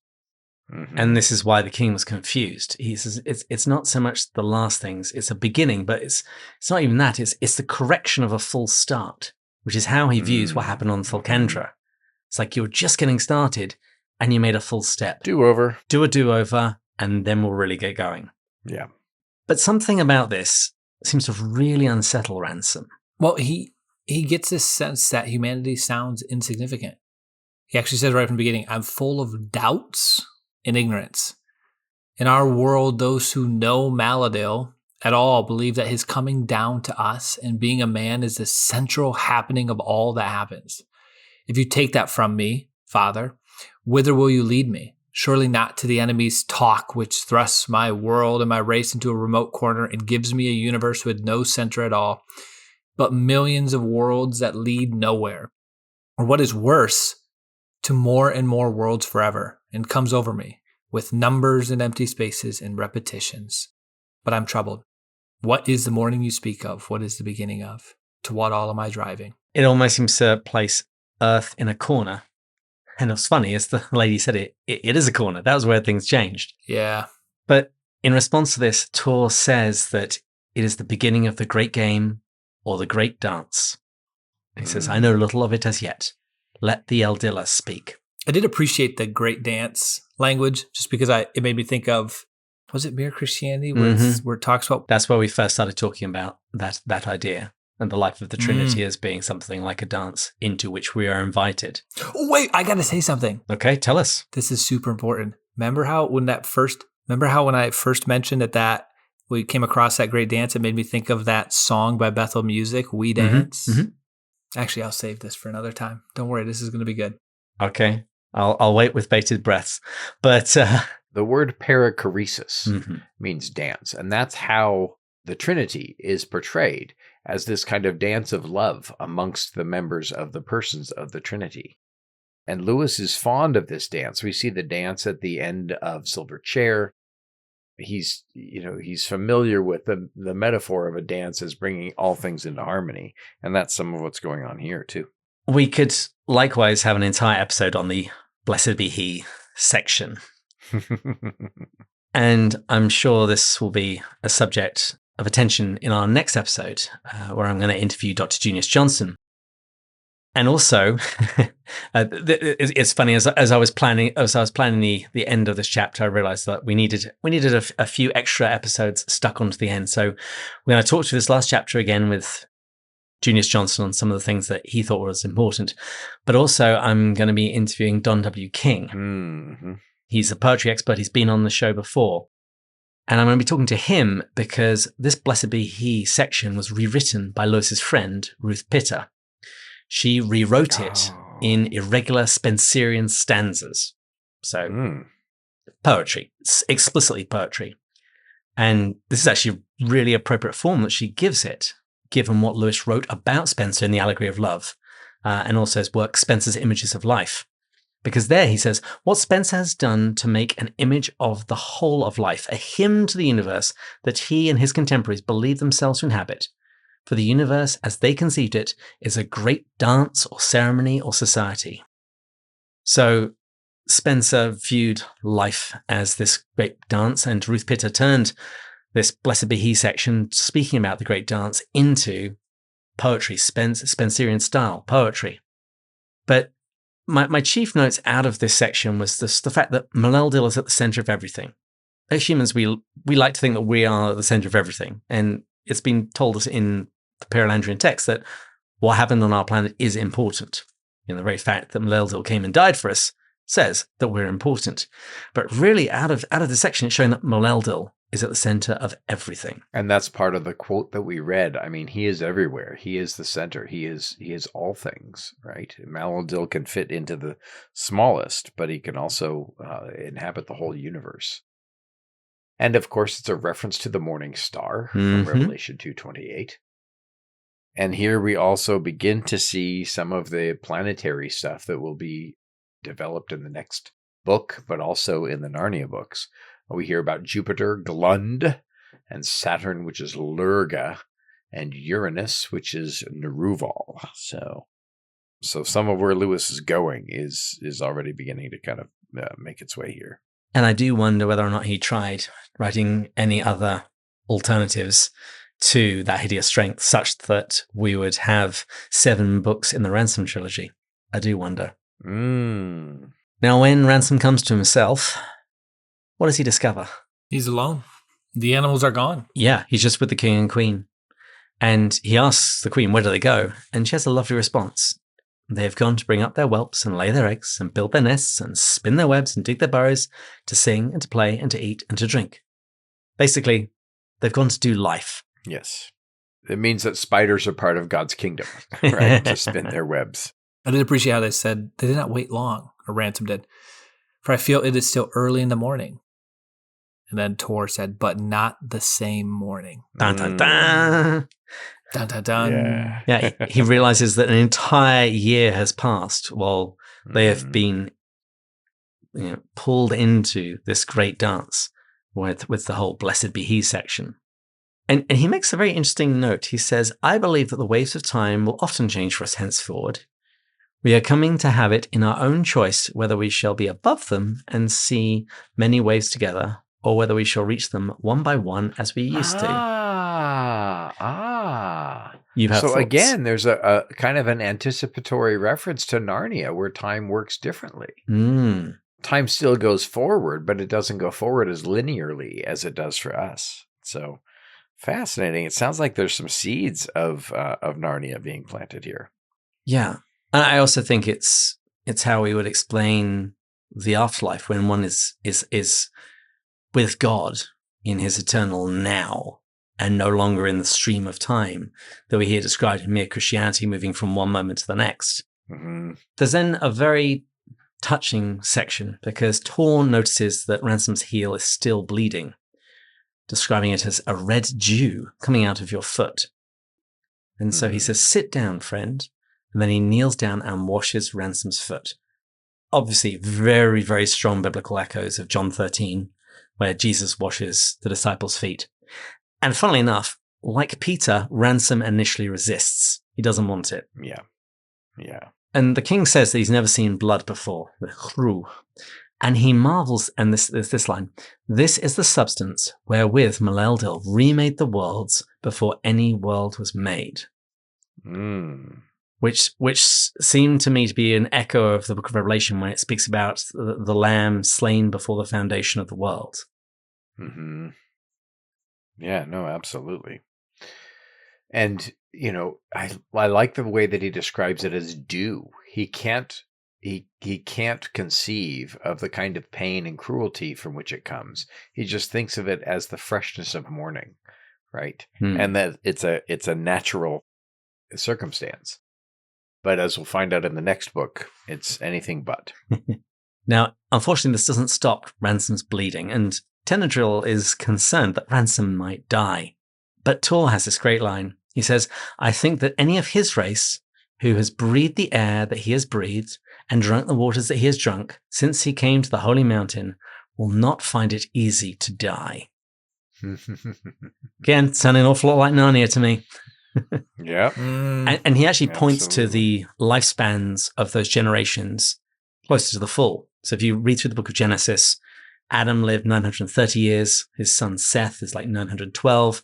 Mm-hmm. And this is why the king was confused. He says it's not so much the last things, it's a beginning, but it's not even that. It's the correction of a full start, which is how he views what happened on Thulkandra. It's like you're just getting started and you made a full step. Do-over. Do a do-over, and then we'll really get going. Yeah. But something about this seems to really unsettle Ransom. Well, he gets this sense that humanity sounds insignificant. He actually says right from the beginning, I'm full of doubts and ignorance. In our world, those who know Maladil at all believe that his coming down to us and being a man is the central happening of all that happens. If you take that from me, Father, whither will you lead me? Surely not to the enemy's talk, which thrusts my world and my race into a remote corner and gives me a universe with no center at all, but millions of worlds that lead nowhere. Or what is worse, to more and more worlds forever, and comes over me with numbers and empty spaces and repetitions. But I'm troubled. What is the morning you speak of? What is the beginning of? To what all am I driving? It almost seems to place Earth in a corner. And what's funny is the lady said it is a corner. That was where things changed. Yeah. But in response to this, Tor says that it is the beginning of the great game or the great dance. He says, I know little of it as yet. Let the Eldilla speak. I did appreciate the great dance language just because it made me think of, was it Mere Christianity where it talks about... That's where we first started talking about that idea and the life of the Trinity as being something like a dance into which we are invited. Oh, wait, I got to say something. Okay, tell us. This is super important. Remember how when I first mentioned that we came across that great dance, it made me think of that song by Bethel Music, We Dance. Mm-hmm. Actually, I'll save this for another time. Don't worry, this is going to be good. Okay, I'll wait with bated breath. But the word perichoresis means dance, and that's how the Trinity is portrayed, as this kind of dance of love amongst the members of the persons of the Trinity. And Lewis is fond of this dance. We see the dance at the end of Silver Chair. He's familiar with the metaphor of a dance as bringing all things into harmony. And that's some of what's going on here too. We could likewise have an entire episode on the Blessed Be He section. And I'm sure this will be a subject of attention in our next episode, where I'm going to interview Dr. Junius Johnson. And also, it's funny, as I was planning the end of this chapter, I realized that we needed a few extra episodes stuck onto the end. So we're going to talk through this last chapter again with Junius Johnson on some of the things that he thought was important. But also, I'm going to be interviewing Don W. King. Mm-hmm. He's a poetry expert. He's been on the show before. And I'm going to be talking to him because this Blessed Be He section was rewritten by Lewis's friend, Ruth Pitter. She rewrote it in irregular Spenserian stanzas. So poetry, explicitly poetry. And this is actually a really appropriate form that she gives it, given what Lewis wrote about Spenser in The Allegory of Love, and also his work, Spenser's Images of Life. Because there he says, what Spenser has done to make an image of the whole of life, a hymn to the universe that he and his contemporaries believe themselves to inhabit. For the universe, as they conceived it, is a great dance or ceremony or society. So Spenser viewed life as this great dance, and Ruth Pitter turned this Blessed Be He section, speaking about the great dance, into poetry, Spenserian style poetry. But my chief notes out of this section was the fact that Maleldil is at the center of everything. As humans, we like to think that we are at the center of everything. And it's been told us in the Perelandrian text that what happened on our planet is important. The very fact that Maleldil came and died for us says that we're important. But really, out of the section, it's showing that Maleldil is at the center of everything. And that's part of the quote that we read. I mean, he is everywhere. He is the center. He is all things, right? Maladil can fit into the smallest, but he can also inhabit the whole universe. And of course, it's a reference to the morning star from Revelation 2:28. And here we also begin to see some of the planetary stuff that will be developed in the next book, but also in the Narnia books. We hear about Jupiter, Glund, and Saturn, which is Lurga, and Uranus, which is Neruval. So some of where Lewis is going is already beginning to kind of make its way here. And I do wonder whether or not he tried writing any other alternatives to that hideous strength, such that we would have 7 books in the Ransom trilogy. I do wonder. Now, when Ransom comes to himself, what does he discover? He's alone. The animals are gone. Yeah, he's just with the king and queen. And he asks the queen, where do they go? And she has a lovely response. They have gone to bring up their whelps and lay their eggs and build their nests and spin their webs and dig their burrows, to sing and to play and to eat and to drink. Basically, they've gone to do life. Yes. It means that spiders are part of God's kingdom, right? To spin their webs. I did appreciate how they said they did not wait long, or Ransom did. For I feel it is still early in the morning. And then Tor said, but not the same morning. Dun, dun, dun. Dun, dun, dun. Yeah, he realizes that an entire year has passed while they have been pulled into this great dance with the whole Blessed Be He section. And he makes a very interesting note. He says, I believe that the waves of time will often change for us henceforward. We are coming to have it in our own choice whether we shall be above them and see many waves together, or whether we shall reach them one by one as we used to. You have thoughts? Again, there's a kind of an anticipatory reference to Narnia where time works differently. Time still goes forward, but it doesn't go forward as linearly as it does for us. So fascinating. It sounds like there's some seeds of Narnia being planted here. Yeah. And I also think it's how we would explain the afterlife when one is with God in his eternal now and no longer in the stream of time that we hear described in mere Christianity, moving from one moment to the next. There's then a very touching section because Tor notices that Ransom's heel is still bleeding, describing it as a red dew coming out of your foot. And so he says, sit down, friend. And then he kneels down and washes Ransom's foot. Obviously, very, very strong biblical echoes of John 13, where Jesus washes the disciples' feet. And funnily enough, like Peter, Ransom initially resists. He doesn't want it. Yeah. And the king says that he's never seen blood before. And he marvels, and there's this line, this is the substance wherewith Maladil remade the worlds before any world was made. Which seemed to me to be an echo of the book of Revelation when it speaks about the lamb slain before the foundation of the world. Yeah, no, absolutely. And, I like the way that he describes it as dew. He can't conceive of the kind of pain and cruelty from which it comes. He just thinks of it as the freshness of morning, right? And that it's a natural circumstance. But as we'll find out in the next book, it's anything but. Now, unfortunately, this doesn't stop Ransom's bleeding, and Tenedril is concerned that Ransom might die. But Tor has this great line. He says, I think that any of his race who has breathed the air that he has breathed and drunk the waters that he has drunk since he came to the holy mountain will not find it easy to die. Again, sounding an awful lot like Narnia to me. Yeah. And he actually points to the lifespans of those generations closer to the full. So if you read through the book of Genesis, Adam lived 930 years. His son Seth is like 912.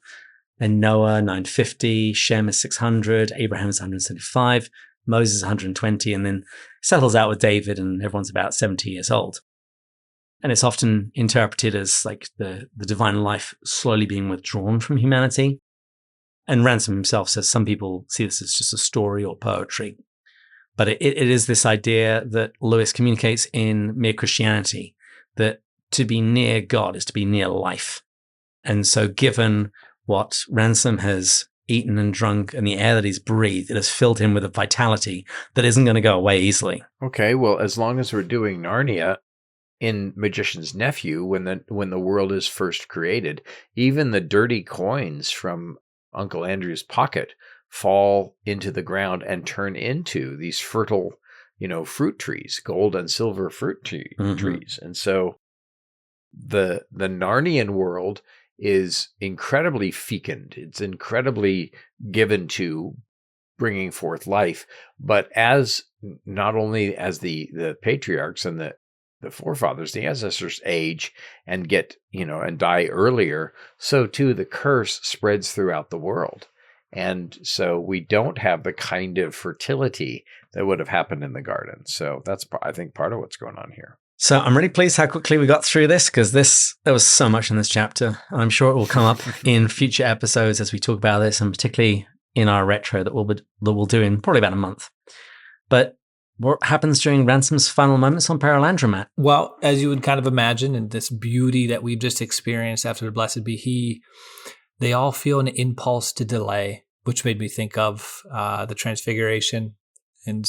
Then Noah, 950. Shem is 600. Abraham is 175. Moses, 120. And then settles out with David, and everyone's about 70 years old. And it's often interpreted as like the divine life slowly being withdrawn from humanity. And Ransom himself says some people see this as just a story or poetry. But it is this idea that Lewis communicates in mere Christianity, that to be near God is to be near life. And so given what Ransom has eaten and drunk and the air that he's breathed, it has filled him with a vitality that isn't going to go away easily. Okay, well, as long as we're doing Narnia in Magician's Nephew, when the world is first created, even the dirty coins from Uncle Andrew's pocket fall into the ground and turn into these fertile, fruit trees, gold and silver fruit trees. And so the Narnian world is incredibly fecund. It's incredibly given to bringing forth life, but as not only as the patriarchs and the forefathers, the ancestors age and get, and die earlier, so too the curse spreads throughout the world. And so we don't have the kind of fertility that would have happened in the garden. So that's, I think, part of what's going on here. So I'm really pleased how quickly we got through this, because there was so much in this chapter. I'm sure it will come up in future episodes as we talk about this, and particularly in our retro that we'll do in probably about a month. But what happens during Ransom's final moments on Perelandra, Matt? Well, as you would kind of imagine, in this beauty that we've just experienced after the Blessed Be He, they all feel an impulse to delay, which made me think of the Transfiguration and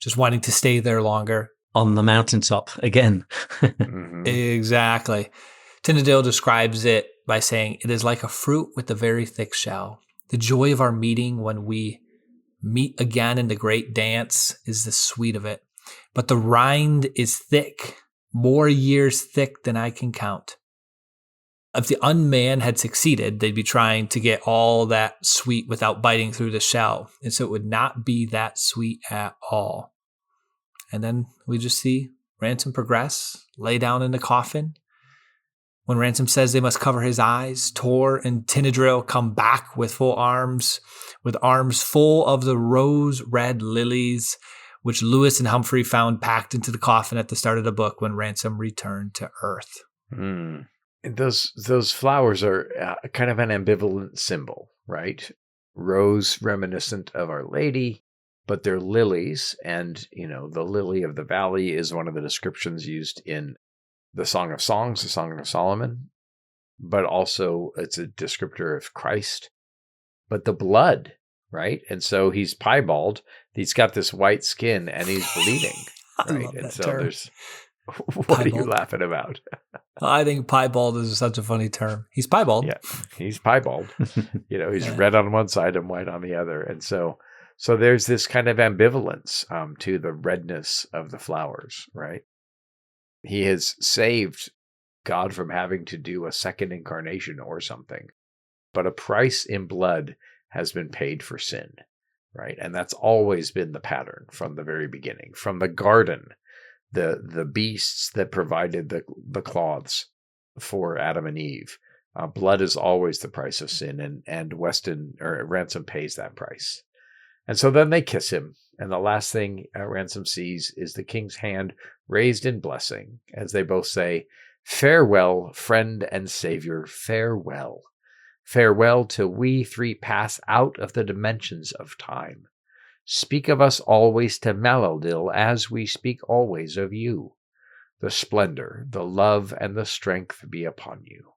just wanting to stay there longer. On the mountaintop again. Mm-hmm. Exactly. Tinadale describes it by saying, "It is like a fruit with a very thick shell. The joy of our meeting when we meet again in the great dance is the sweet of it. But the rind is thick, more years thick than I can count." If the unman had succeeded, they'd be trying to get all that sweet without biting through the shell. And so it would not be that sweet at all. And then we just see Ransom progress, lay down in the coffin. When Ransom says they must cover his eyes, Tor and Tinadrill come back with full arms, with arms full of the rose-red lilies, which Lewis and Humphrey found packed into the coffin at the start of the book when Ransom returned to Earth. Mm. Those flowers are kind of an ambivalent symbol, right? Rose reminiscent of Our Lady, but they're lilies. And, the lily of the valley is one of the descriptions used in the Song of Songs, the Song of Solomon, but also it's a descriptor of Christ. But the blood, right? And so he's piebald. He's got this white skin and he's bleeding, I right? love And that so term. there's, what are you Piebald. laughing about? I think piebald is such a funny term. He's piebald. Yeah, he's piebald. He's Yeah. red on one side and white on the other. And so there's this kind of ambivalence to the redness of the flowers, right? He has saved God from having to do a second incarnation or something, but a price in blood has been paid for sin, right? And that's always been the pattern from the very beginning. From the garden, the beasts that provided the cloths for Adam and Eve, blood is always the price of sin, and Ransom pays that price. And so then they kiss him, and the last thing Ransom sees is the king's hand raised in blessing as they both say, "Farewell, friend and savior, farewell. Farewell till we three pass out of the dimensions of time. Speak of us always to Malaldil as we speak always of you. The splendor, the love, and the strength be upon you."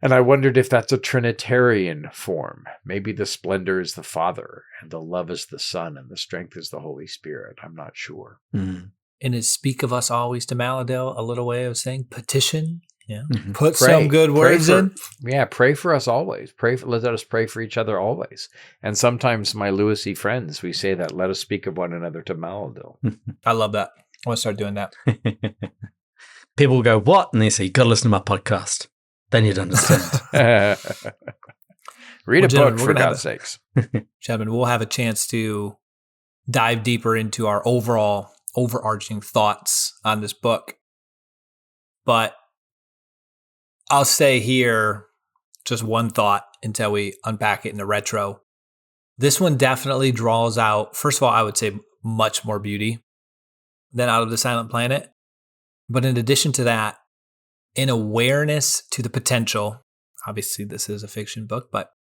And I wondered if that's a Trinitarian form. Maybe the splendor is the Father, and the love is the Son, and the strength is the Holy Spirit. I'm not sure. Mm. And is "speak of us always to Maladel" a little way of saying petition? Yeah. Mhm. Put Pray. some good words in. Yeah, pray for us always. Let us pray for each other always. And sometimes, my Lewisy friends, we say that, let us speak of one another to Maladil. I love that. I want to start doing that. People will go, "What?" And they say, "You got to listen to my podcast. Then you'd understand." Read Well, a gentlemen, book, we're for gonna have God's sakes. Gentlemen, we'll have a chance to dive deeper into our overall overarching thoughts on this book. But I'll say here just one thought until we unpack it in the retro. This one definitely draws out, first of all, I would say much more beauty than Out of the Silent Planet. But in addition to that, an awareness to the potential, obviously this is a fiction book, but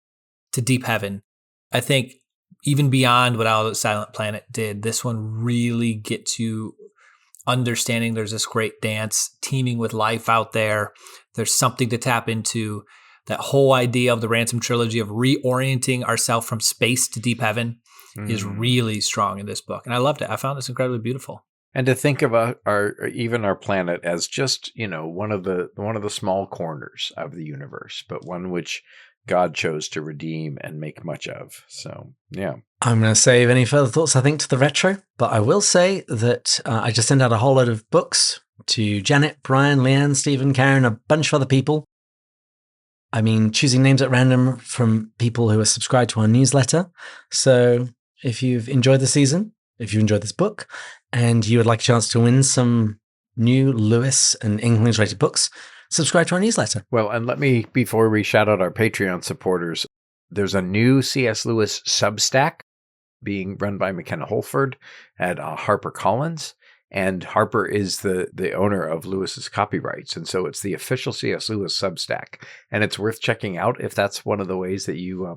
to deep heaven. I think even beyond what Out of the Silent Planet did, this one really gets you understanding there's this great dance teeming with life out there. there's something to tap into. That whole idea of the Ransom trilogy of reorienting ourselves from space to deep heaven is really strong in this book. And I loved it. I found this incredibly beautiful. And to think about our planet as just, one of the small corners of the universe, but one which God chose to redeem and make much of. So, yeah. I'm going to save any further thoughts, I think, to the retro, but I will say that I just sent out a whole load of books to Janet, Brian, Leanne, Stephen, Karen, a bunch of other people. I mean, choosing names at random from people who are subscribed to our newsletter. So if you've enjoyed the season, if you enjoyed this book, and you would like a chance to win some new Lewis and Inklings-rated books, subscribe to our newsletter. Well, and let me, before we shout out our Patreon supporters, there's a new C.S. Lewis Substack being run by McKenna Holford at HarperCollins. And Harper is the owner of Lewis's copyrights. And so it's the official C.S. Lewis Substack. And it's worth checking out if that's one of the ways that you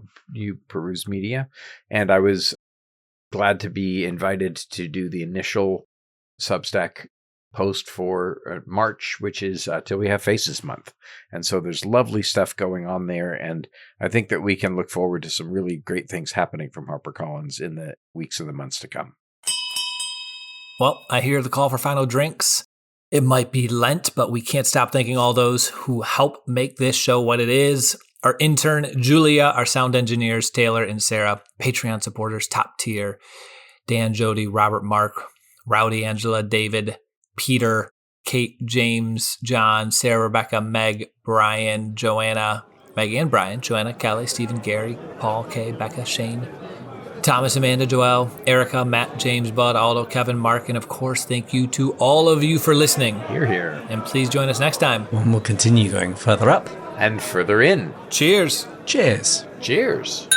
peruse media. And I was glad to be invited to do the initial Substack post for March, which is Till We Have Faces month. And so there's lovely stuff going on there. And I think that we can look forward to some really great things happening from HarperCollins in the weeks and the months to come. Well, I hear the call for final drinks. It might be Lent, but we can't stop thanking all those who help make this show what it is. Our intern, Julia, our sound engineers, Taylor and Sarah, Patreon supporters, top tier, Dan, Jody, Robert, Mark, Rowdy, Angela, David, Peter, Kate, James, John, Sarah, Rebecca, Meg, Brian, Joanna, Meg and Brian, Joanna, Kelly, Stephen, Gary, Paul, Kay, Becca, Shane, Thomas, Amanda, Joelle, Erica, Matt, James, Bud, Aldo, Kevin, Mark, and of course, thank you to all of you for listening. Hear, hear. And please join us next time. And we'll continue going further up. And further in. Cheers. Cheers. Cheers.